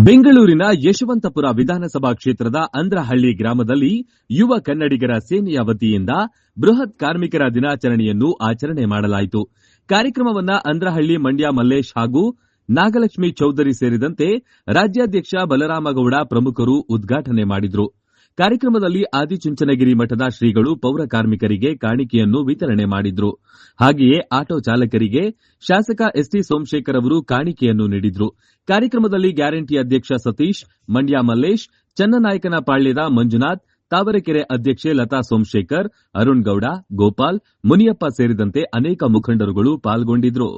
ಬೆಂಗಳೂರಿನ ಯಶವಂತಪುರ ವಿಧಾನಸಭಾ ಕ್ಷೇತ್ರದ ಅಂದ್ರಹಳ್ಳಿ ಗ್ರಾಮದಲ್ಲಿ ಯುವ ಕನ್ನಡಿಗರ ಸೇನೆಯ ವತಿಯಿಂದ ಬೃಹತ್ ಕಾರ್ಮಿಕರ ದಿನಾಚರಣೆಯನ್ನು ಆಚರಣೆ ಮಾಡಲಾಯಿತು. ಕಾರ್ಯಕ್ರಮವನ್ನು ಅಂದ್ರಹಳ್ಳಿ ಮಂಡ್ಯ ಮಲ್ಲೇಶ್ ಹಾಗೂ ನಾಗಲಕ್ಷ್ಮಿ ಚೌಧರಿ ಸೇರಿದಂತೆ ರಾಜ್ಯಾಧ್ಯಕ್ಷ ಬಲರಾಮಗೌಡ ಪ್ರಮುಖರು ಉದ್ಘಾಟನೆ ಮಾಡಿದರು. ಕಾರ್ಯಕ್ರಮದಲ್ಲಿ ಆದಿಚುಂಚನಗಿರಿ ಮಠದ ಶ್ರೀಗಳು ಪೌರ ಕಾರ್ಮಿಕರಿಗೆ ಕಾಣಿಕೆಯನ್ನು ವಿತರಣೆ ಮಾಡಿದ್ರು. ಹಾಗೆಯೇ ಆಟೋ ಚಾಲಕರಿಗೆ ಶಾಸಕ ಎಸ್ಟಿ ಸೋಮಶೇಖರ್ ಅವರು ಕಾಣಿಕೆಯನ್ನು ನೀಡಿದ್ರು. ಕಾರ್ಯಕ್ರಮದಲ್ಲಿ ಗ್ಯಾರಂಟಿ ಅಧ್ಯಕ್ಷ ಸತೀಶ್, ಮಂಡ್ಯ ಮಲ್ಲೇಶ್, ಚನ್ನನಾಯಕನಪಾಳ್ಯದ ಮಂಜುನಾಥ್, ತಾವರೆಕೆರೆ ಅಧ್ಯಕ್ಷೆ ಲತಾ ಸೋಮಶೇಖರ್, ಅರುಣ್ ಗೌಡ, ಗೋಪಾಲ್, ಮುನಿಯಪ್ಪ ಸೇರಿದಂತೆ ಅನೇಕ ಮುಖಂಡರುಗಳು ಪಾಲ್ಗೊಂಡಿದ್ರು.